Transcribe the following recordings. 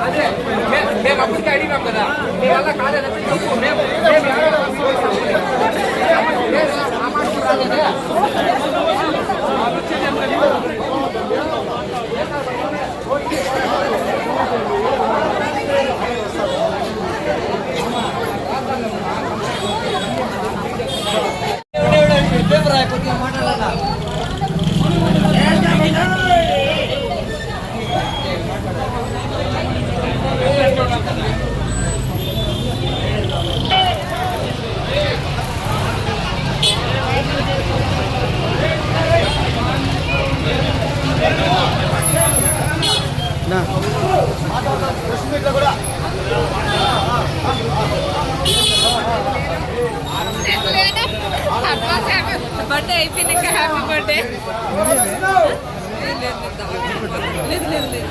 అదే మేము అప్పటికే అడిగినాం కదా మీ వల్ల కాదని చెప్పు మేము బర్త్డే అయిపోయింది ఇంకా హ్యాపీ బర్త్డే లేదు లేదు లేదు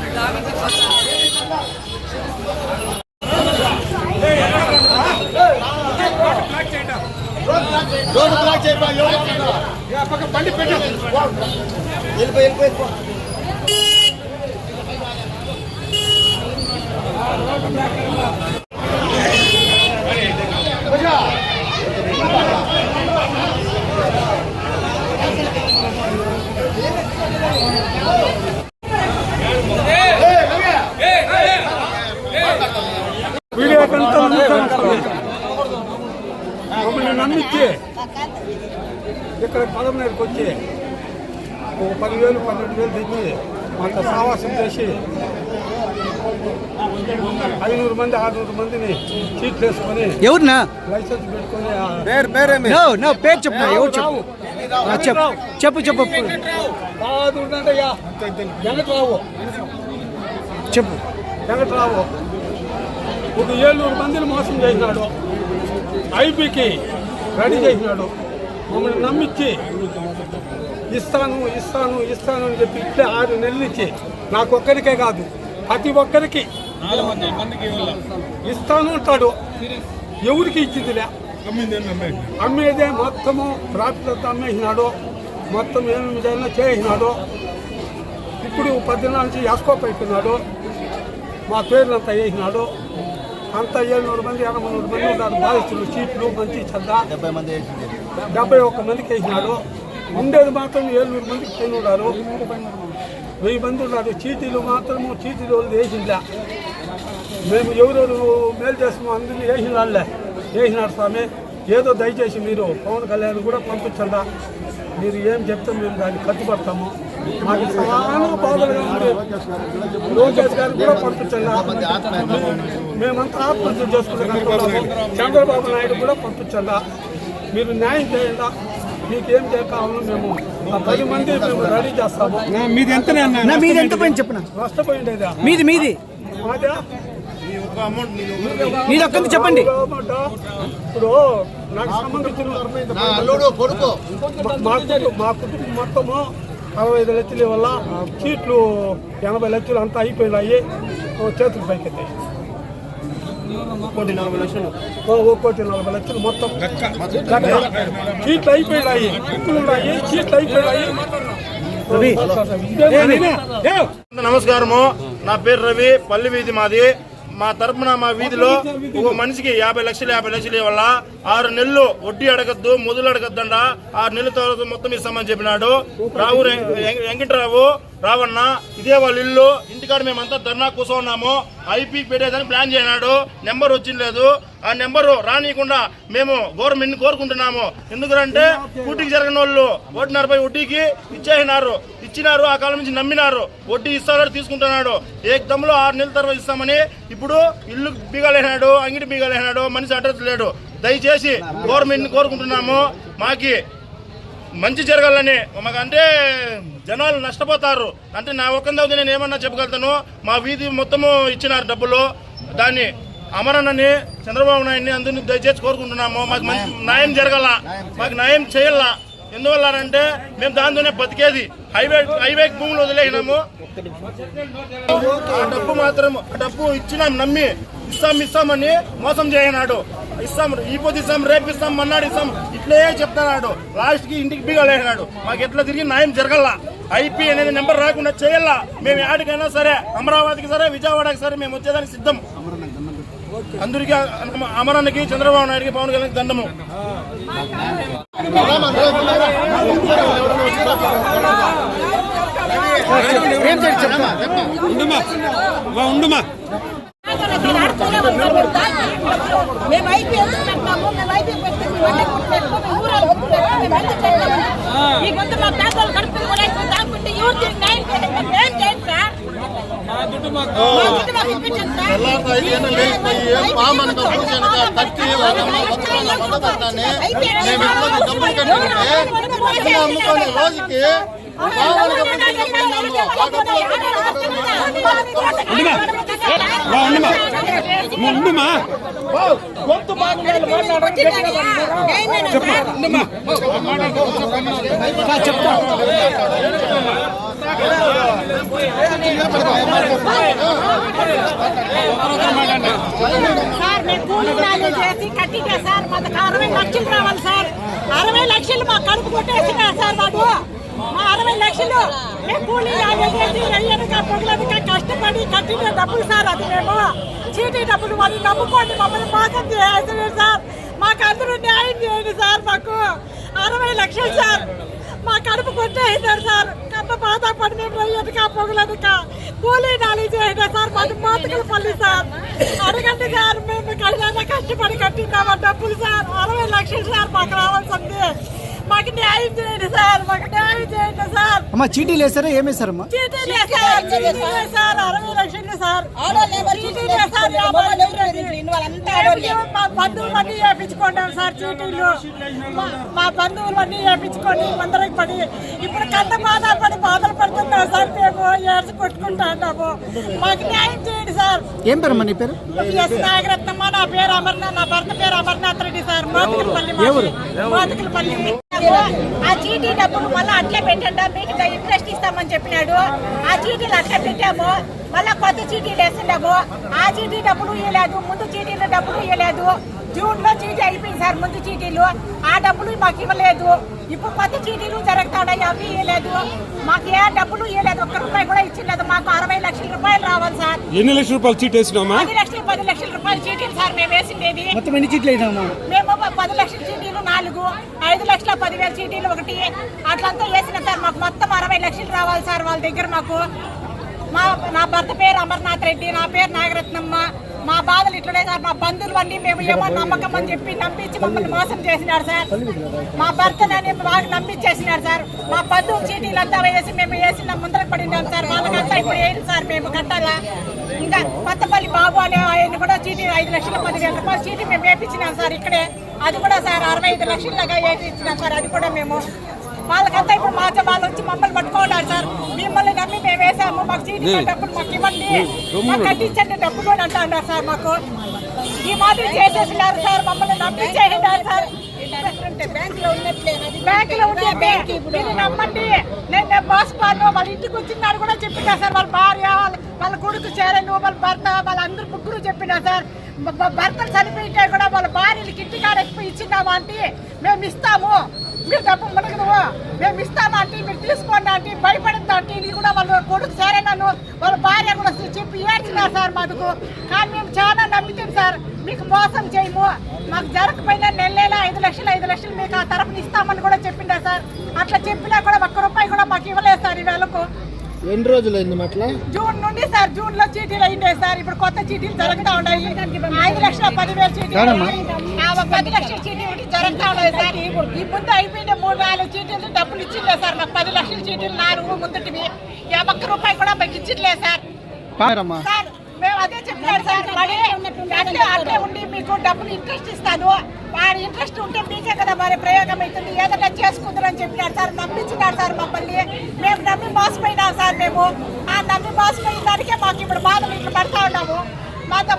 బండి పెట్టు వీడియో మమ్మల్ని నమ్మించి ఇక్కడ పదమూడుకి వచ్చి 10,000 12,000 తెచ్చి మాకు సావాసం చేసి 500 మంది 600 మందిని సీట్లు వేసుకొని ఎవరినా లైసెన్స్ పెట్టుకొని పేరు చెప్పు ఎవరు చెప్పు చెప్పు చెప్పు వెంకట్రావు చెప్పు వెంకట్రావు ఒక 700 మందిని మోసం చేసినాడు. ఐపీకి రెడీ చేసినాడు. మమ్మల్ని నమ్మించి ఇస్తాను ఇస్తాను ఇస్తాను అని చెప్పి ఇట్లే 6 నెలలు ఇచ్చి నాకు ఒక్కరికే కాదు ప్రతి ఒక్కరికి ఇస్తాను అంటాడు. ఎవరికి ఇచ్చిందిలే, అమ్మేదే మొత్తము ప్రాఫిట్ అంతా అమ్మేసినాడు. మొత్తం ఏమైనా చేసినాడు. ఇప్పుడు 10 నుంచి ఎస్కోప్ అయిపోయినాడు. మా పేర్లంతా వేసినాడు. అంతా 700 మంది 800 మంది ఉన్నారు బాధితులు. సీట్లు మంచి చందా 71 మందికి వేసినాడు. ఉండేది మాత్రం 700 మందికి పైన ఉన్నారు. 1000 మంది ఉన్నారు. చీటీలు మాత్రము చీటీలు వాళ్ళు వేసిందా. మేము ఎవరెవరు మేలు చేస్తామో అందరినీ వేసిన వాళ్ళే వేసినాడు. స్వామి ఏదో దయచేసి మీరు పవన్ కళ్యాణ్ కూడా పంపించండా. మీరు ఏం చెప్తే మేము దాన్ని కట్టుబడతాము. మాకు చాలా బాధలుగా ఉంది. లోకేష్ గారిని కూడా పంపించండా. మేమంతా ఆత్మహత్య చేసుకుంటున్నాము. చంద్రబాబు నాయుడు కూడా పంపించండా. మీరు న్యాయం చేయండా. మీకేం కావాలో మేము 10 మంది మేము రెడీ చేస్తాము. మీది ఎంత పోయింది చెప్పిన నష్టపోయిండేదా మీది మాదా మీరు ఒక్కరిని చెప్పండి. ఇప్పుడు నాకు సంబంధించిన మా కుటుంబం మొత్తము 65 లక్షల వల్ల సీట్లు 80 లక్షలు అంతా అయిపోయినాయి. చేతులు పైకెత్తాయి. 1,40 లక్షలు మొత్తం సీట్లు అయిపోయినాయి. ఉన్నాయి సీట్లు అయిపోయినాయి. నమస్కారము. నా పేరు రవి. పల్లి వీధి మాది. మా తరపున మా వీధిలో ఒక మనిషికి 50 లక్షలు వల్ల 6 నెలలు వడ్డీ అడగద్దు, మొదలు అడగద్దండ. 6 నెలల తర్వాత మొత్తం ఇస్తామని చెప్పినాడు. వెంకటరావు రావన్న ఇదే వాళ్ళ ఇల్లు. ఇంటికాడ మేమంతా ధర్నా కూర్చున్నాము. ఐపీకి పెట్టేదని ప్లాన్ చేసినాడు. నెంబర్ వచ్చింది లేదు. ఆ నెంబరు రానియకుండా మేము గవర్నమెంట్ ని కోరుకుంటున్నాము. ఎందుకంటే కూటికి జరిగిన వాళ్ళు 1.40 వడ్డీకి ఇచ్చినారు. ఆ కాలం నుంచి నమ్మినారు. వడ్డీ ఇస్తాడు, తీసుకుంటున్నాడు. ఏకదమ్ములో 6 నెలల తర్వాత ఇస్తామని ఇప్పుడు ఇల్లు బీగాలేనాడు, అంగిడి బీగాలేనాడు. మనిషి అడ్రస్ లేడు. దయచేసి గవర్నమెంట్ ని కోరుకుంటున్నాము. మాకి మంచి జరగాలని. మాకంటే జనాలు నష్టపోతారు. అంటే నా ఒక్కందవుతుంది నేను ఏమన్నా చెప్పగలుగుతాను. మా వీధి మొత్తము ఇచ్చినారు డబ్బులు. దాన్ని అమరన్నని చంద్రబాబు నాయుడిని అందరినీ దయచేసి కోరుకుంటున్నాము. మాకు మంచి న్యాయం జరగాల, మాకు న్యాయం చేయాల. ఎందువల్ల అంటే మేము దాంతోనే బతికేది. హైవే భూములు వదిలేసినాము. ఆ డబ్బు ఇచ్చినాం నమ్మి ఇస్తామని మోసం చేయనాడు. ఇస్తాం ఈపోతే ఇస్తాం, రేపు ఇస్తాం, మన్నాడు ఇస్తాం, ఇట్లే చెప్తున్నాడు. లాస్ట్ కి ఇంటికి బీగాలేసినాడు. మాకు ఎట్లా తిరిగి న్యాయం జరగల్లా. ఐపీ అనేది నెంబర్ రాకుండా చేయాలా. మేము ఆడికైనా సరే, అమరావతికి సరే, విజయవాడకి సరే మేము వచ్చేదానికి సిద్ధం. అందరికీ అమరానికి, చంద్రబాబు నాయుడికి, పవన్ కళ్యాణ్ దండము. మేము ఐపీఎల్ పెట్టాము, మేము ఐపీఎల్ పెట్టి ఈ ముందు మా పేదలు కడుపులు కూడా దాక్కుంటే ఎవరు తిరిగి న్యాయం చేయండి. ఏం చేయండి సార్? రోజుకి సార్ మేము కూలీ నాలుగు చేసి కట్టిగా సార్ మాకు 60 లక్షలు రావాలి సార్. 60 లక్షలు మా కడుపు కొట్టేసినారు సార్. వాడు మా 60 లక్షలు మేము కూలీ నాలుగు చేసి అయ్యనక పొగలనక కష్టపడి కట్టిన డబ్బులు సార్. అది మేము చీటీ డబ్బులు వాళ్ళు నమ్ముకోండి మమ్మల్ని మోసం చేస్తున్నారు సార్. మాకు అందరూ న్యాయం చేయండి సార్. మాకు 60 లక్షలు సార్ మా కడుపు కొట్టేసినారు సార్. కన్న బాధపడి మేము అయ్యనక పొగలనక కూలీ నాలుగు చేయండి సార్. మాకు మాతకలు పల్లి సార్. అడగండి సార్, మేము కష్టపడి కట్టినామా డబ్బులు సార్. 60 లక్షలు సార్ మాకు రావాల్సింది. మాకు న్యాయం చేయండి సార్. మాకు న్యాయం చేయండి సార్. అమ్మా చీటీలు వేసారా? ఏం వేసారమ్మా? చీటీలు సార్, చీటీలు సార్. 60 లక్షలు సార్. చీటీలు సార్. మా బంధువులన్నీ వేయించుకుంటాం సార్ చీటీలు. మా బంధువులన్నీ వేయించుకొని అందరికి పడి ఇప్పుడు కన్న బాధలు పడుతున్నాం సార్. మేము ఏడ్చి కొట్టుకుంటాము. మాకు న్యాయం చేయండి సార్. ఏం పేరమ్మా నీ పేరు? ఎస్ నాగరత్నమ్మ. నా పేరు అమర్నాథ్. నా భర్త పేరు అమర్నాథ్ రెడ్డి సార్. మోతుకులపల్లి. ఆ చీటీ డబ్బులు మళ్ళీ అట్లే పెట్టండి, మీకు ఇంట్రెస్ట్ ఇస్తామని చెప్పినాడు. ఆ చీటీలు అట్లా పెట్టాము. మళ్ళా కొత్త చీటీలు వేస్తున్నాము. ఆ చీటీ డబ్బులు ఇవ్వలేదు, ముందు చీటీల డబ్బులు ఇవ్వలేదు. జూన్ లో చీటీ అయిపోయింది సార్ ముందు చీటీలు. ఆ డబ్బులు మాకు ఇవ్వలేదు. ఇప్పుడు కొత్త చీటీలు జరుగుతున్నాయి, అవి ఇవ్వలేదు. మాకు ఏ డబ్బులు ఇవ్వలేదు, 1 రూపాయి కూడా ఇచ్చలేదు. మాకు 60 లక్షల రూపాయలు రావాలి సార్. ఎన్ని లక్షల రూపాయలు చీటీ వేసినామా? 10 లక్షల రూపాయలు చీటీలు సార్ మేము వేసిండేది. మొత్తం ఎన్ని చీట్లు వేసామా? మేము 10 లక్షల చీటీలు 4, 5,10,000 చీటీలు 1 అట్లంతా వేసిన సార్. మాకు మొత్తం 60 లక్షలు రావాలి సార్ వాళ్ళ దగ్గర. మాకు నా భర్త పేరు అమర్నాథ్ రెడ్డి, నా పేరు నాగరత్నమ్మ. మా బాధలు ఇట్లనే సార్. మా బంధువులు అన్నీ మేము ఏమో నమ్మకం అని చెప్పి నమ్మించి మమ్మల్ని మోసం చేసినారు సార్. మా భర్తనని బాగా నమ్మించేసినారు సార్. మా బంధువులు చీటీలు అంతా వేసి మేము వేసిన ముందర పడినాం సార్. వాళ్ళకంతా ఇప్పుడు వేయండి సార్, మేము కట్టాలా. ఇంకా కొత్తపల్లి బాబు అనే ఆయన కూడా చీటీ 5,10,000 రూపాయలు చీటీ మేము వేయించినాం సార్ ఇక్కడే. అది కూడా సార్ 65 లక్షల దాకా వేయించినాం సార్. అది కూడా మేము వాళ్ళకంతా ఇప్పుడు వాళ్ళు వచ్చి మమ్మల్ని పట్టుకోండి సార్. మిమ్మల్ని నమ్మి మేము వేసాము, మాకు చీటీ డబ్బులు మాకు ఇవ్వండి, మాకు కట్టించండి డబ్బులు అని అంటున్నారు సార్. మాకు ఈ మాదిరి చేసేసినారు సార్. మమ్మల్ని నమ్మించేసినారు సార్. బ్యాంకులో ఉండే మీరు నమ్మండి. నేను మోసపోను. వాళ్ళ ఇంటికి వచ్చినాడు కూడా చెప్పినా సార్. వాళ్ళ భార్య, వాళ్ళ కొడుకు చేరను, వాళ్ళ భర్త, వాళ్ళందరూ ముగ్గురు చెప్పినా సార్. భర్తలు చనిపోయింటే కూడా వాళ్ళ భార్యలకి ఇంటికాడ ఇచ్చినామా అంటే మేము ఇస్తాము, మీరు డబ్బు మనకు మేము ఇస్తామా అంటే మీరు తీసుకోండి అంటే భయపడింది అంటే ఇది కూడా వాళ్ళ కొడుకు చేరనను వాళ్ళ భార్య కూడా చెప్పి ఏడ్చినారు సార్ మాకు. కానీ మేము చాలా నమ్మితాం సార్. మీకు మోసం చేయము, మాకు జరగకపోయినా నెల 5 లక్షలు మీకు ఆ తరపున ఇస్తామని కూడా చెప్పిందా సార్. అట్లా చెప్పినా కూడా 1 రూపాయి కూడా మాకు ఇవ్వలేదు సార్. ఈ వేళకు ఎన్ని రోజులు అయింది అట్లా? జూన్ నుండి సార్. జూన్ లో చీటీలు అయిండే సార్. ఇప్పుడు కొత్త చీటీలు జరుగుతా ఉన్నాయి. 5,10,000 చీటీలు, 10 లక్షల చీటీ జరుగుతా ఉన్నాయి సార్. ఈ ముందు అయిపోయిన 3-4 చీటీలు డబ్బులు ఇచ్చిండే సార్. మాకు 10 లక్షల చీటీలు 4 ముందుటివి 1 రూపాయి కూడా మాకు ఇచ్చిట్లేదు సార్. సార్ మేము అదే చెప్పారు సార్. మరి అట్లే ఉండి మీకు డబ్బులు ఇంట్రెస్ట్ ఇస్తాను, వాడి ఇంట్రెస్ట్ ఉంటే మీకే కదా మరి ప్రయోగం అవుతుంది, ఏదైనా చేసుకుందరని చెప్పినారు సార్. నమ్మించినారు సార్ మమ్మల్ని. మేము నమ్మి మోసపోయినాం సార్. మేము ఆ నమ్మి మోసపోయిన దానికే మాకు ఇప్పుడు బాధలు ఇట్లా పడతా ఉన్నాము.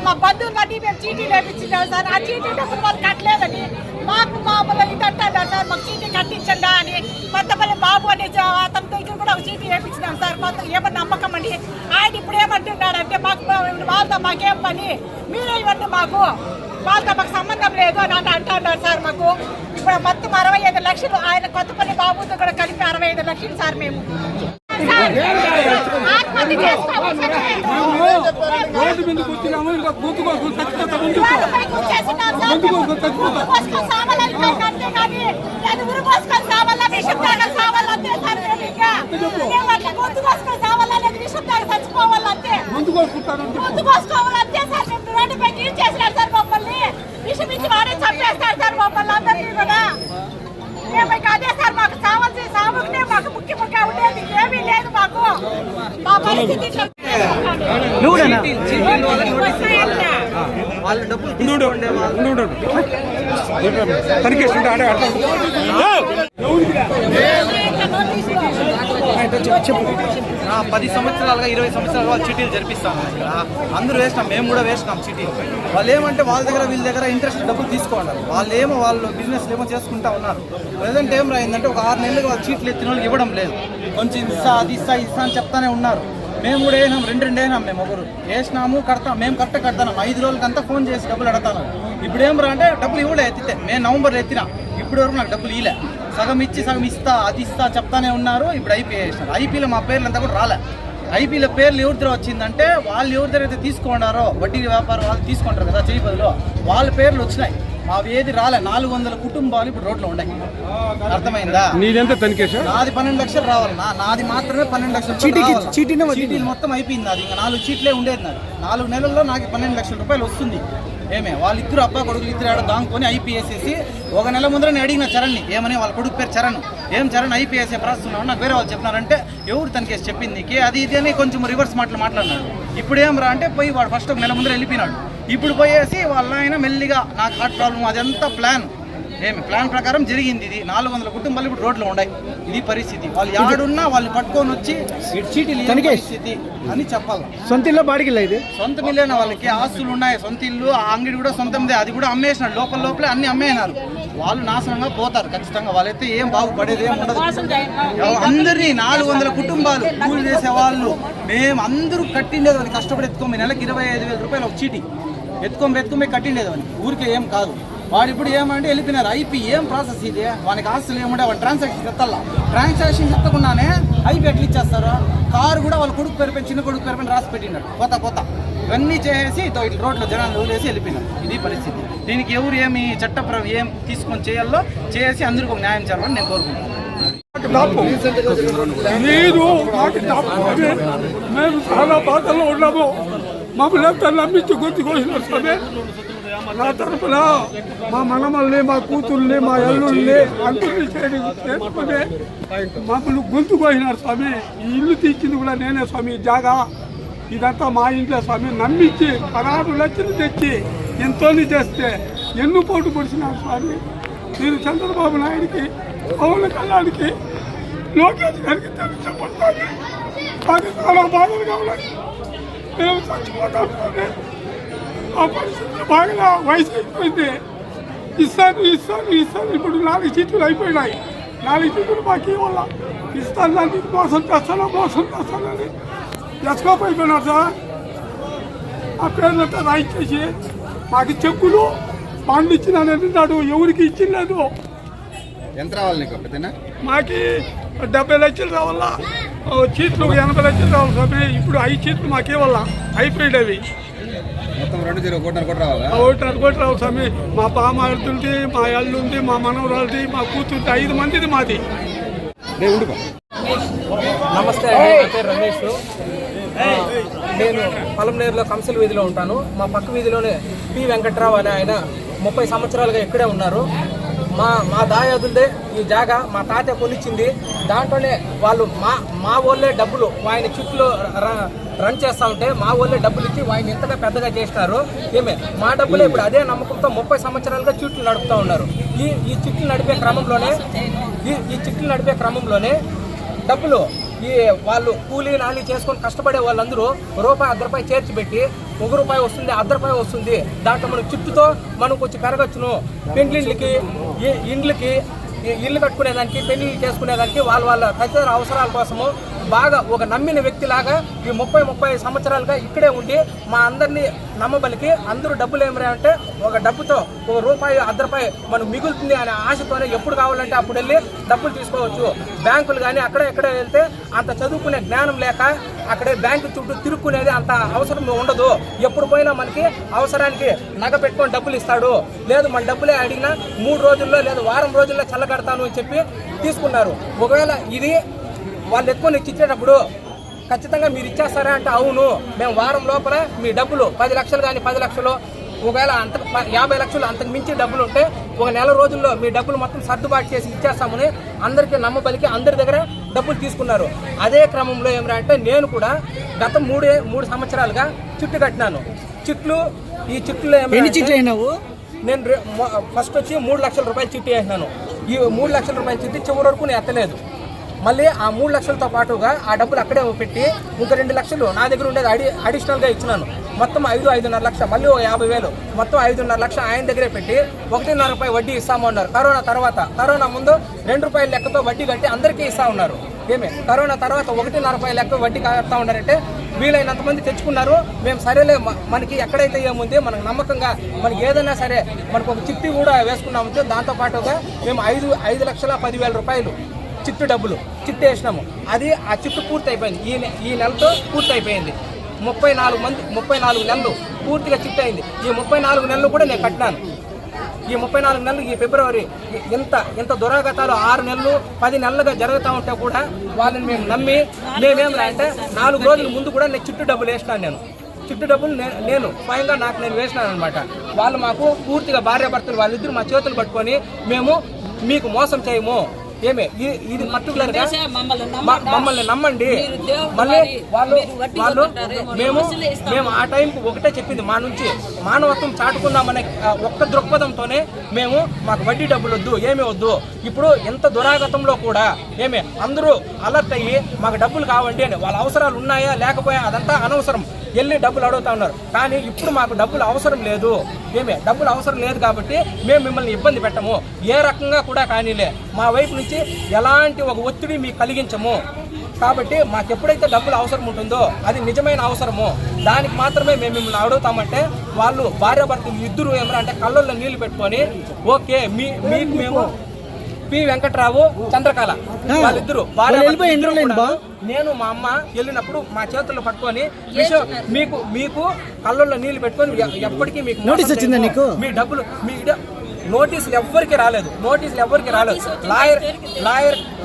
మా బంధువులన్నీ మేము చీటీలు వేయించినాం సార్. ఆ చీటీ డబ్బులు వాళ్ళు కట్టలేదని మాకు మామూలు ఇది అంటారు సార్. మాకు చీటీ కట్టించండా అని కొత్తపల్లి బాబు అనే అతని దగ్గర కూడా ఒక చీటీ వేయించినాం సార్. కొత్త ఏమన్నా నమ్మకం అండి. ఆయన ఇప్పుడు ఏమంటున్నాడంటే మాకు వాళ్ళతో మాకేం పని, మీరే ఇవ్వండి, మాకు వాళ్ళతో మాకు సంబంధం లేదు అని అంటున్నారు సార్. మాకు ఇప్పుడు మొత్తం 65 లక్షలు ఆయన కొత్తపల్లి బాబుతో కూడా కలిపి 65 లక్షలు సార్ మేము. ఆత్మహత్య చేసుకోవాలి రోడ్డు మీదకి వచ్చినాము ఇంకా గుర్తు కోసం చచ్చిపోతా ముందుకు ముందు కోసుకుంటాను అదే సార్ మాకు సావల్సి సాగుకునే మాకు ముఖ్యంగా ఉండేది ఏమీ లేదు మాకు మా పరిస్థితి వాళ్ళ డబ్బులు తనిఖీస్తుంటే ఆడే 10 సంవత్సరాలుగా 20 సంవత్సరాలుగా వాళ్ళు చీటీలు జరిపిస్తాను అందరూ వేసినాం, మేము కూడా వేసినాం చీటీలు. వాళ్ళు ఏమంటే వాళ్ళ దగ్గర వీళ్ళ దగ్గర ఇంట్రెస్ట్ డబ్బులు తీసుకోవాలి. వాళ్ళు బిజినెస్ ఏమో చేసుకుంటా ఉన్నారు. ప్రజెంట్ ఏం రాయిందంటే ఒక 6 నెలలుగా వాళ్ళు చీట్లు ఎత్తిన వాళ్ళకి ఇవ్వడం లేదు. కొంచెం ఇస్తా అది ఇస్తా అని చెప్తానే ఉన్నారు. మేము కూడా వేసినాం, 2 వేసినాం. మేము ఒకరు వేసినాము, కడతాం, మేము కడతాం. 5 రోజులకంతా ఫోన్ చేసి డబ్బులు అడతాను. ఇప్పుడు ఏం రా అంటే డబ్బులు ఇవ్వలే, ఎత్తితే మేము నవంబర్లో ఎత్తినా, ఇప్పటి వరకు నాకు డబ్బులు ఇలే. సగం ఇచ్చి సగం ఇస్తా అది ఇస్తా చెప్తానే ఉన్నారు. ఇప్పుడు ఐపీ వేసినారు. ఐపీలో మా పేర్లు అంతా కూడా రాలే. ఐపీలో పేర్లు ఎవరి దగ్గర వచ్చిందంటే వాళ్ళు ఎవరి దగ్గర అయితే తీసుకున్నారో వడ్డీ వ్యాపారం వాళ్ళు తీసుకుంటారు కదా చేయి బదులు, వాళ్ళ పేర్లు వచ్చినాయి. అవి ఏది రాలే. 400 కుటుంబాలు ఇప్పుడు రోడ్లో ఉన్నాయి. అర్థమైందా? నీదెంత తనిఖీ? నాది 12 లక్షలు రావాలి. నాది మాత్రమే 12 లక్షలు. చీటీలు మొత్తం అయిపోయింది. నాది ఇంకా 4 చీట్లే ఉండేది. నాది 4 నెలల్లో నాకు 12 లక్షల రూపాయలు వస్తుంది. వాళ్ళిద్దరు అబ్బా కొడుకులు ఇద్దరు ఆడ దాంకొని ఐపీఎస్సేసి 1 నెల ముందర నేను అడిగిన చరణ్ని ఏమని, వాళ్ళ కొడుకు పేరు చరణ్, ఏం చరణ్ ఐపీఎస్ఏ ప్రాస్తున్నావు నాకు వేరే వాళ్ళు చెప్పినారంటే ఎవరు తనకేసి చెప్పింది నీకు అది ఇది అని కొంచెం రివర్స్ మాట్లాడినాడు. ఇప్పుడు ఏం రా అంటే పోయి వాడు ఫస్ట్ 1 నెల ముందర వెళ్ళిపోయినాడు. ఇప్పుడు పోయేసి వాళ్ళ ఆయన మెల్లిగా నాకు హార్ట్ ప్రాబ్లం అదంతా ప్లాన్ ప్రకారం జరిగింది. ఇది 400 కుటుంబాలు ఇప్పుడు రోడ్లో ఉన్నాయి. ఇది పరిస్థితి. వాళ్ళు ఎవడున్నా వాళ్ళని పట్టుకొని వచ్చి చీటీలు పరిస్థితి అని చెప్పాలి. సొంత ఇల్లు బాడికి ఇది సొంత ఇల్లేనా వాళ్ళకి ఆస్తులు ఉన్నాయి. సొంత ఇల్లు, ఆ అంగడి కూడా సొంతందే, అది కూడా అమ్మేసినాడు. లోపలే అన్ని అమ్మేసినారు. వాళ్ళు నాశనంగా పోతారు ఖచ్చితంగా. వాళ్ళైతే ఏం బాగుపడేది ఏం ఉండదు. అందరినీ 400 కుటుంబాలు కూలి చేసే వాళ్ళు మేము అందరూ కట్టిండేది. వాళ్ళు కష్టపడి ఎత్తుకోమి నెలకి 25,000 రూపాయలు ఒక చీటీ ఎత్తుకోమి కట్టిండేది. వాళ్ళు ఊరికే ఏం కాదు. వాడు ఇప్పుడు ఏమంటే వెళ్ళిపోయినారు. ఐపీ ఏం ప్రాసెస్ ఇది? వానికి ఆస్తులు ఏమంటే వాడు ట్రాన్సాక్షన్ ఎత్తాలా. ట్రాన్సాక్షన్ ఎత్తకుండానే ఐపీ ఎట్లా ఇచ్చేస్తారు? కారు కూడా వాళ్ళ కొడుకు పేరు చిన్న కొడుకు పేరు రాసి పెట్టినాడు. కొత్త ఇవన్నీ చేసి ఇట్లా రోడ్లో జనాలు వదిలేసి వెళ్ళిపోయినారు. ఇది పరిస్థితి. దీనికి ఎవరు ఏమి చట్టపరం ఏం తీసుకొని చేయాలో చేసి అందరికీ ఒక న్యాయం చేయాలని నేను కోరుకుంటున్నాను. మేము చాలా బాధల్లో ఉన్నాము. మమ్మల్ని ఎంత నమ్మించి గుర్తు కోసినారు స్వామి. నా తరఫున మా మనమల్ని, మా కూతుర్ని, మా అల్లుల్ని అందరినీ చేసుకుని మమ్మల్ని గొంతు కోసినారు స్వామి. ఈ ఇల్లు తీర్చింది కూడా నేనే స్వామి. జాగా ఇదంతా మా ఇంట్లో స్వామి. నమ్మించి 16 లక్షలు తెచ్చి ఎంతో చేస్తే ఎన్ను పోటు పొడిచినారు స్వామి. నేను చంద్రబాబు నాయుడికి, పవన్ కళ్యాణ్కి, లోకేష్ గారికి చెప్పండి. నాకు చాలా బాధలుగా ఉన్నాయి. మేము చచ్చిపోతాం స్వామి. ఆ పరిస్థితి బాగా వయసు అయిపోయింది. ఇస్తాను ఇప్పుడు 4 సీట్లు అయిపోయినాయి. 4 సీట్లు మాకు ఇవ్వాల. ఇస్తాను దాన్ని మోసం చేస్తానని ఎస్కోప్ అయిపోయినారు సార్. ఆ పేర్లంతా రాయించేసి మాకు చెక్కులు బాండ్లు ఇచ్చినాడు. ఎవరికి ఇచ్చిలేదు. ఎంత రావాలి నీకు పెద్దనా? మాకి 70 లక్షలు రావాలా. చీట్లు 80 లక్షలు రావాలి స్వామి. ఇప్పుడు 5 చీట్లు మాకు ఇవ్వాలా. అయిపోయినవి మొత్తం 2.1 కోటి రావాలా? 1.5 కోటి రావు స్వామి. మా పామాడుతుంది, మా అల్లుంది, మా మనవరాలది, మా కూతురు 5 మందిది మాది. నమస్తే అండి, నా పేరు రమేష్. నేను పలంనేరులో కంసల వీధిలో ఉంటాను. మా పక్క వీధిలోనే పి వెంకట్రావు అనే ఆయన 30 సంవత్సరాలుగా ఇక్కడే ఉన్నారు. మా దాయాదులదే ఈ జాగా. మా తాత కొనిచ్చింది. దాంట్లోనే వాళ్ళు మా వాళ్ళే డబ్బులు ఆయన చుట్టూ రన్ చేస్తూ ఉంటే మా వాళ్ళే డబ్బులు ఇచ్చి ఆయన ఇంతగా పెద్దగా చేసినారు. మా డబ్బులే ఇప్పుడు అదే నమ్మకంతో 30 సంవత్సరాలుగా చుట్లు నడుపుతూ ఉన్నారు. ఈ చుట్లు నడిపే క్రమంలోనే డబ్బులు వాళ్ళు కూలీ నాలి చేసుకొని కష్టపడే వాళ్ళందరూ రూపాయి 1 రూపాయి చేర్చి పెట్టి 1 రూపాయి వస్తుంది, 1 రూపాయి వస్తుంది. దాంట్లో మనం చుట్టుతో మనం కొంచెం పెరగచ్చును. పెండ్లిళ్ళకి, ఇళ్ళు కట్టుకునేదానికి, పెళ్లిళ్ళు చేసుకునేదానికి వాళ్ళ తదితర అవసరాల కోసము బాగా ఒక నమ్మిన వ్యక్తిలాగా ఈ 30 సంవత్సరాలుగా ఇక్కడే ఉండి మా అందరినీ నమ్మబలికి అందరూ డబ్బులు ఏమంటే ఒక డబ్బుతో ₹1 ₹1 మనం మిగులుతుంది అనే ఆశతోనే ఎప్పుడు కావాలంటే అప్పుడు వెళ్ళి డబ్బులు తీసుకోవచ్చు. బ్యాంకులు కానీ అక్కడ ఎక్కడ వెళ్తే అంత చదువుకునే జ్ఞానం లేక అక్కడే బ్యాంకు చుట్టూ తిరుక్కునేది అంత అవసరం ఉండదు. ఎప్పుడు పోయినా మనకి అవసరానికి నగ పెట్టుకొని డబ్బులు ఇస్తాడు. లేదు మన డబ్బులే అడిగినా 3 రోజుల్లో లేదు వారం రోజుల్లో చల్లగడతాను అని చెప్పి తీసుకున్నారు. ఒకవేళ ఇది వాళ్ళు ఎత్తుకొని ఇచ్చేటప్పుడు ఖచ్చితంగా మీరు ఇచ్చేస్తారా అంటే అవును, మేము వారం లోపల మీ డబ్బులు 10 లక్షలు కానీ 10 లక్షలు ఒకవేళ అంత 50 లక్షలు అంతకు మించి డబ్బులు ఉంటే ఒక నెల రోజుల్లో మీ డబ్బులు మొత్తం సర్దుబాటు చేసి ఇచ్చేస్తామని అందరికీ నమ్మబలికి అందరి దగ్గర డబ్బులు తీసుకున్నారు. అదే క్రమంలో ఏమంటే నేను కూడా గత 3 సంవత్సరాలుగా చిట్టు కట్టినాను. ఈ చిట్లు ఎన్ని చిట్లు అయినావు? నేను ఫస్ట్ వచ్చి 3 లక్షల రూపాయలు చిట్టి వేసినాను. ఈ 3 లక్షల రూపాయల చిట్టి చివరి వరకు నేను ఎత్తలేదు. మళ్ళీ ఆ 3 లక్షలతో పాటుగా ఆ డబ్బులు అక్కడే పెట్టి ఇంకా 2 లక్షలు నా దగ్గర ఉండేది అడిషనల్గా ఇచ్చినాను. మొత్తం 5-5.5 లక్ష, మళ్ళీ 50,000, మొత్తం 5.5 లక్ష ఆయన దగ్గరే పెట్టి ₹1.5 వడ్డీ ఇస్తామన్నారు. కరోనా ముందు ₹2 లెక్కతో వడ్డీ కట్టి అందరికీ ఇస్తా ఉన్నారు. కరోనా తర్వాత ₹1.5 లెక్క వడ్డీ కడతా ఉన్నారంటే వీలైనంత మంది తెచ్చుకున్నారు. మేము సరేలే మనకి ఎక్కడైతే ఏముంది మనకు నమ్మకంగా మనకి ఏదైనా సరే మనకు ఒక చిట్టి కూడా వేసుకున్నాము. దాంతోపాటుగా మేము 5,10,000 చిట్టు వేసినాము. ఆ చిట్టు పూర్తి అయిపోయింది. ఈ నెలతో పూర్తి అయిపోయింది. 34 నెలలు పూర్తిగా చిట్టు అయింది. ఈ 34 నెలలు కూడా నేను కట్టినాను. ఈ 34 నెలలు ఈ ఫిబ్రవరి ఎంత దురాగతాలు 6 నెలలు 10 నెలలుగా జరుగుతూ ఉంటే కూడా వాళ్ళని మేము నమ్మి అంటే 4 రోజుల ముందు కూడా నేను చిట్టు డబ్బులు వేసినాను. చిట్టు డబ్బులు నేను స్వయంగా నేను వేసినాను అనమాట. వాళ్ళు మాకు పూర్తిగా భార్యాభర్తలు వాళ్ళిద్దరు మా చేతులు పట్టుకొని మేము మీకు మోసం చేయము, ఇది పర్టికులర్ గా మమ్మల్ని నమ్మండి. మళ్ళీ వాళ్ళు మేము ఆ టైంకి ఒకటే చెప్పింది, మా నుంచి మానవత్వం చాటుకుందామనే ఒక్క దృక్పథంతోనే మేము మాకు వడ్డీ డబ్బులు వద్దు, ఏమీ వద్దు. ఇప్పుడు ఎంత దురాగతంలో కూడా అందరూ అలర్ట్ అయ్యి మాకు డబ్బులు కావండి అని, వాళ్ళ అవసరాలు ఉన్నాయా లేకపోయా అదంతా అనవసరం, వెళ్ళి డబ్బులు అడుగుతా ఉన్నారు. కానీ ఇప్పుడు మాకు డబ్బులు అవసరం లేదు, డబ్బులు అవసరం లేదు కాబట్టి మేము మిమ్మల్ని ఇబ్బంది పెట్టము, ఏ రకంగా కూడా కానీలే, మా వైపు నుంచి ఎలాంటి ఒక ఒత్తిడి మీకు కలిగించము. కాబట్టి మాకు ఎప్పుడైతే డబ్బులు అవసరం ఉంటుందో అది నిజమైన అవసరము, దానికి మాత్రమే మేము మిమ్మల్ని అడుగుతామంటే వాళ్ళు భార్యాభర్తలు ఇద్దరు అంటే కళ్ళల్లో నీళ్లు పెట్టుకొని ఓకే మీకు మేము పి వెంకట్రావు చంద్రకళ వాళ్ళిద్దరు నేను మా అమ్మ వెళ్ళినప్పుడు మా చేతుల్లో పట్టుకొని మీకు కళ్ళల్లో నీళ్లు పెట్టుకొని ఎప్పటికీ మీకు నోటీస్ వచ్చిందా నీకు? మీ డబ్బులు నోటీసులు ఎవ్వరికి రాలేదు.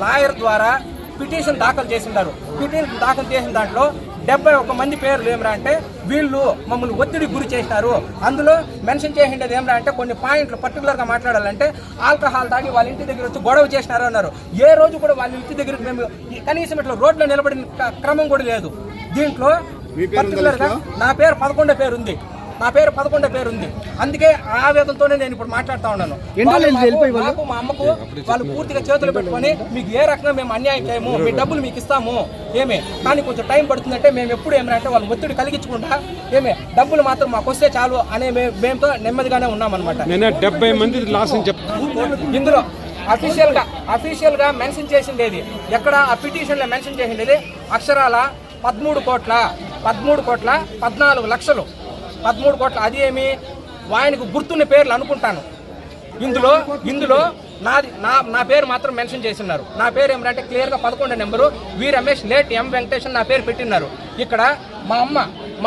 లాయర్ ద్వారా పిటిషన్ దాఖలు చేసిండారు. పిటిషన్ దాఖలు చేసిన దాంట్లో 71 మంది పేర్లు అంటే వీళ్ళు మమ్మల్ని ఒత్తిడి గురి చేసినారు. అందులో మెన్షన్ చేసిండేది అంటే కొన్ని పాయింట్లు పర్టికులర్గా మాట్లాడాలంటే ఆల్కహాల్ తాగి వాళ్ళ ఇంటి దగ్గర వచ్చి గొడవ చేసినారు అన్నారు. ఏ రోజు కూడా వాళ్ళ ఇంటి దగ్గరికి మేము కనీసం ఇట్లా రోడ్లో నిలబడిన క్రమం కూడా లేదు. దీంట్లో పర్టికులర్గా నా పేరు 11వ పేరు ఉంది. అందుకే ఆ వేదంతోనే నేను ఇప్పుడు మాట్లాడుతూ ఉన్నాను. నాకు మా అమ్మకు వాళ్ళు పూర్తిగా చేతులు పెట్టుకొని మీకు ఏ రకంగా మేము అన్యాయం చేయము, మీ డబ్బులు మీకు ఇస్తాము, కానీ కొంచెం టైం పడుతుందంటే మేము ఎప్పుడు ఏమంటే వాళ్ళు ఒత్తిడి కలిగించకుండా డబ్బులు మాత్రం మాకు వస్తే చాలు అనే మేముతో నెమ్మదిగానే ఉన్నామన్నమాట. 70 మంది లాస్ అని చెప్తాను. ఇందులో అఫీషియల్ గా మెన్షన్ చేసిండేది ఎక్కడ ఆ పిటిషన్ లో మెన్షన్ చేసిండేది అక్షరాల 13 కోట్ల 14 లక్షలు 13 కోట్ల. అది ఆయనకు గుర్తున్న పేర్లు అనుకుంటాను. ఇందులో నా పేరు మాత్రం మెన్షన్ చేస్తున్నారు. నా పేరు ఏమంటే క్లియర్గా 11వ నెంబరు వి రమేష్ లేట్ ఎం వెంకటేషన్ నా పేరు పెట్టినారు. ఇక్కడ మా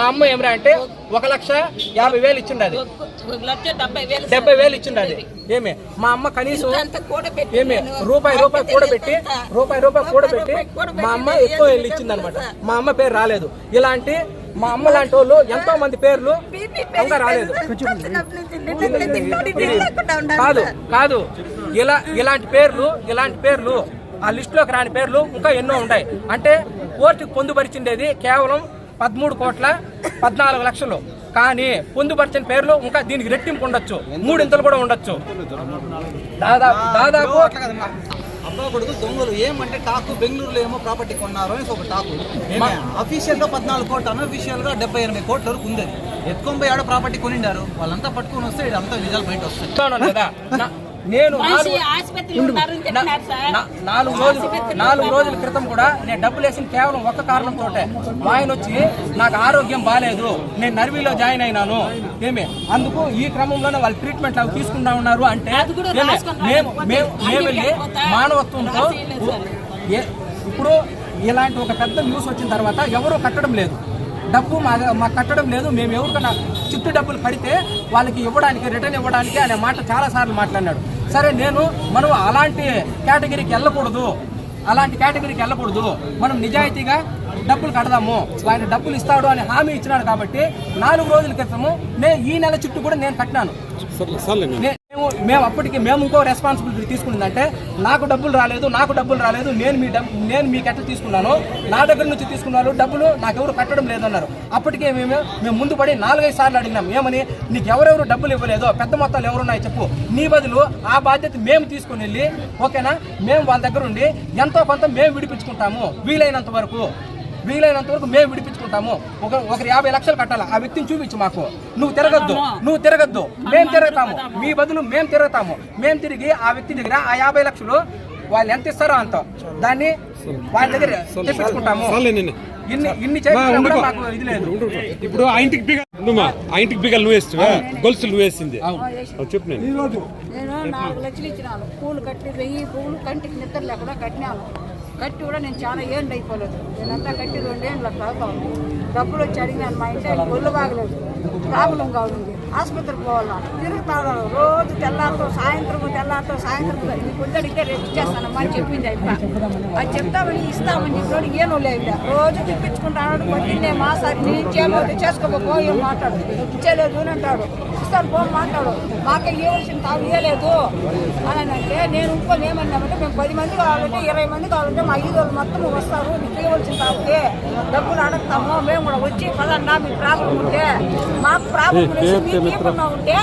అమ్మ ఏమంటే 1,50,000 ఇచ్చిండది, 70,000 ఇచ్చిండది. మా అమ్మ కనీసం రూపాయి కూడబెట్టి మా అమ్మ ఎక్కువ వెళ్ళి ఇచ్చింది అనమాట. మా అమ్మ పేరు రాలేదు. ఇలాంటి మా అమ్మ లాంటి వాళ్ళు ఎంతో మంది పేర్లు ఇంకా రాలేదు. కాదు ఇలాంటి పేర్లు ఆ లిస్టులోకి రాని పేర్లు ఇంకా ఎన్నో ఉన్నాయి. అంటే కోర్టుకు పొందుపరిచిండేది కేవలం 13 కోట్ల 14 లక్షలు. కానీ పొందుపరిచిన పేర్లు ఇంకా దీనికి రెట్టింపు ఉండొచ్చు, 3 ఇంతలు కూడా ఉండొచ్చు. దాదాపు అబ్బా కొడుకు దొంగలు ఏమంటే టాకు బెంగళూరులో ఏమో ప్రాపర్టీ కొన్నారు అని ఒక టాకు. అఫీషియల్ గా 14 కోట్లు, అన్అఫీషియల్ గా 78 కోట్ల వరకు ఉంది. ఎత్తుకొని పోయి ఆడ ప్రాపర్టీ కొనిండారు. వాళ్ళంతా పట్టుకొని వస్తే ఇదంతా నిజాలు బయట వస్తాయి. నేను ఆసుపత్రిలో ఉన్నారు అని చెప్పినారు సార్. 4 రోజుల క్రితం కూడా నేను డబ్బులు వేసిన కేవలం ఒక్క కారణంతో మా ఆయన వచ్చి నాకు ఆరోగ్యం బాగాలేదు, నేను నర్వీలో జాయిన్ అయినాను ఏమి అందుకు ఈ క్రమంలోనే వాళ్ళు ట్రీట్మెంట్ అవి తీసుకుంటా ఉన్నారు అంటే మేము వెళ్ళి మానవత్వంతో ఇప్పుడు ఇలాంటి ఒక పెద్ద న్యూస్ వచ్చిన తర్వాత ఎవరూ కట్టడం లేదు, డబ్బు మాకు కట్టడం లేదు, మేము ఎవరికన్నా చిట్టు డబ్బులు కడితే వాళ్ళకి ఇవ్వడానికి రిటర్న్ ఇవ్వడానికి అనే మాట చాలాసార్లు మాట్లాడినాడు. సరే మనం అలాంటి కేటగిరీకి వెళ్ళకూడదు, మనం నిజాయితీగా డబ్బులు కడదాము, ఆయన డబ్బులు ఇస్తాడు అని హామీ ఇచ్చినాడు కాబట్టి 4 రోజుల క్రితము ఈ నెల చుట్టూ కూడా నేను కట్టినాను. మేము అప్పటికి ఇంకో రెస్పాన్సిబిలిటీ తీసుకున్నదంటే నాకు డబ్బులు రాలేదు, నేను మీకు ఎట్లా తీసుకున్నాను, నా దగ్గర నుంచి తీసుకున్నారు డబ్బులు నాకెవరు కట్టడం లేదన్నారు. అప్పటికే మేము ముందు పడి 4-5 సార్లు అడిగినాం, ఏమని నీకు ఎవరెవరు డబ్బులు ఇవ్వలేదో పెద్ద మొత్తాలు ఎవరున్నాయో చెప్పు, నీ బదులు ఆ బాధ్యత మేము తీసుకుని వెళ్ళి ఓకేనా మేము వాళ్ళ దగ్గర ఉండి ఎంతో కొంత మేము విడిపించుకుంటాము, వీలైనంత వరకు మేము విడిపించుకుంటాము. ఒకరు 50 లక్షలు కట్టాలి, ఆ వ్యక్తిని చూపించు మాకు, నువ్వు తిరగద్దు మేము తిరుగుతాము, మీ బదులు మేము తిరుగుతాము, మేము తిరిగి ఆ వ్యక్తి దగ్గర ఆ 50 లక్షలు వాళ్ళు ఎంత ఇస్తారో అంత దాన్ని వాళ్ళ దగ్గర తెప్పించుకుంటాము. ఇన్ని చేసినా మాకు ఇది లేదు. ఇప్పుడు ఆ ఇంటికి బిగలు నువ్వు వేస్తావా, గొలుసులు నువ్వు వేసింది చెప్పు. నేను 4 లక్షలు ఇచ్చినాను, పూలు కట్టి 1000 పువ్వులు కంటికి నిద్ర లేకుండా కట్టినాను. కట్టి కూడా నేను చాలా ఏళ్ళు అయిపోలేదు, నేనంతా కట్టి 2 ఏళ్ళు అవుతాను. డబ్బులు వచ్చి అడిగినాను, మా ఇంట్లో ఒళ్ళు బాగలేదు, ప్రాబ్లం కావాలి, ఆసుపత్రికి పోవాలా, తిరుగుతాడు రోజు తెల్లారితో సాయంత్రం నీ పొద్దుడికే రేపు ఇచ్చేస్తానమ్మా అని చెప్పింది అయిపో. అది చెప్తామని ఇస్తామని చెప్పినోడు ఏనో లేదు, రోజు తిప్పించుకుంటాడు. పొద్దున్నే మా సార్ నీ ఇచ్చేమో చేసుకోబో ఏం మాట్లాడు, ఇచ్చేలేదు అని అంటాడు, ఇస్తాను పో మాట్లాడు, మాకే ఇవ్వాల్సిన తావు ఇవ్వలేదు అని అంటే నేను ఏమన్నామంటే మేము 10 మంది కావాలంటే 20 మంది కావాలంటే మా 5 రోజులు మొత్తం వస్తారు, నీకు ఇవ్వాల్సిన తావుకి డబ్బులు అడుగుతాము, మేము కూడా వచ్చి పదన్నా మీ ప్రాబ్లం ఉంటే మాకు ప్రాబ్లం ఇవ్వకుండా ఉంటే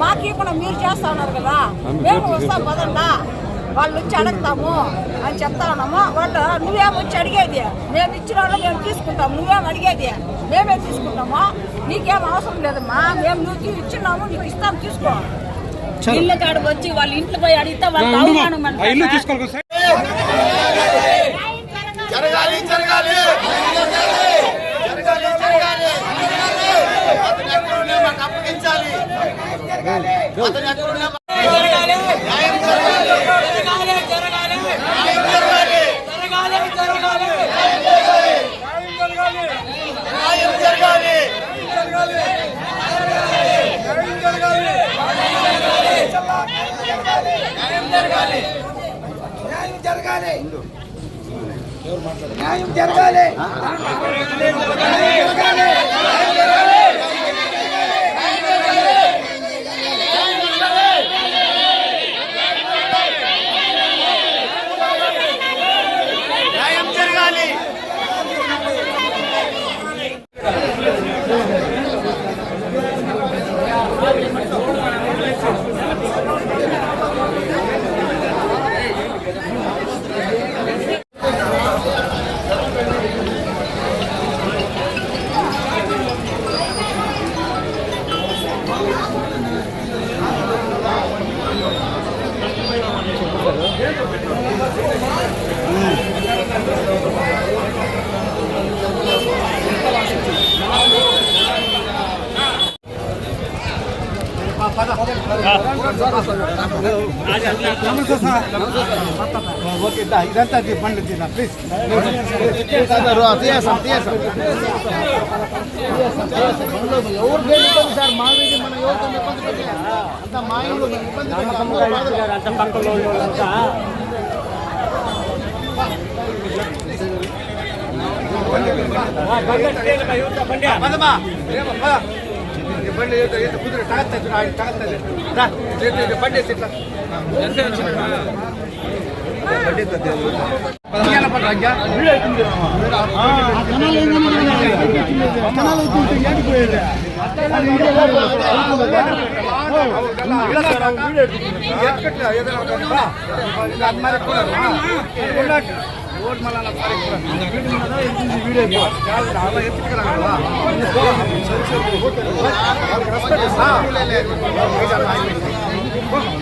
మాకు ఇవ్వకుండా మీరు చేస్తా ఉన్నారు కదా, మేము వస్తాం పదండా, వాళ్ళు వచ్చి అడుగుతాము అని చెప్తా ఉన్నాము. వాళ్ళు నువ్వేం వచ్చి అడిగేది, మేము ఇచ్చిన వాళ్ళు మేము తీసుకుంటాము, నువ్వేం అడిగేది మేమే తీసుకుంటాము, నీకేం అవసరం లేదమ్మా, మేము నువ్వు ఇచ్చినాము నీకు ఇస్తాం తీసుకో. ఇల్లు కాడికి వచ్చి వాళ్ళ ఇంట్లో పోయి అడిగితే వాళ్ళు అవమానం న్యాయం జరగాలి. ఓకే ఇదంతా బండి తిన్నా ప్లీజ్ ఎవరు ఇబ్బంది సార్ మా మీద మనం ఎవరితో ఇబ్బంది పెట్టినా అంత మా ఇంట్లో ఇబ్బంది అంత పక్కలో బండి కుదిరి తాగుతుంది బండి వీడియో వాళ్ళ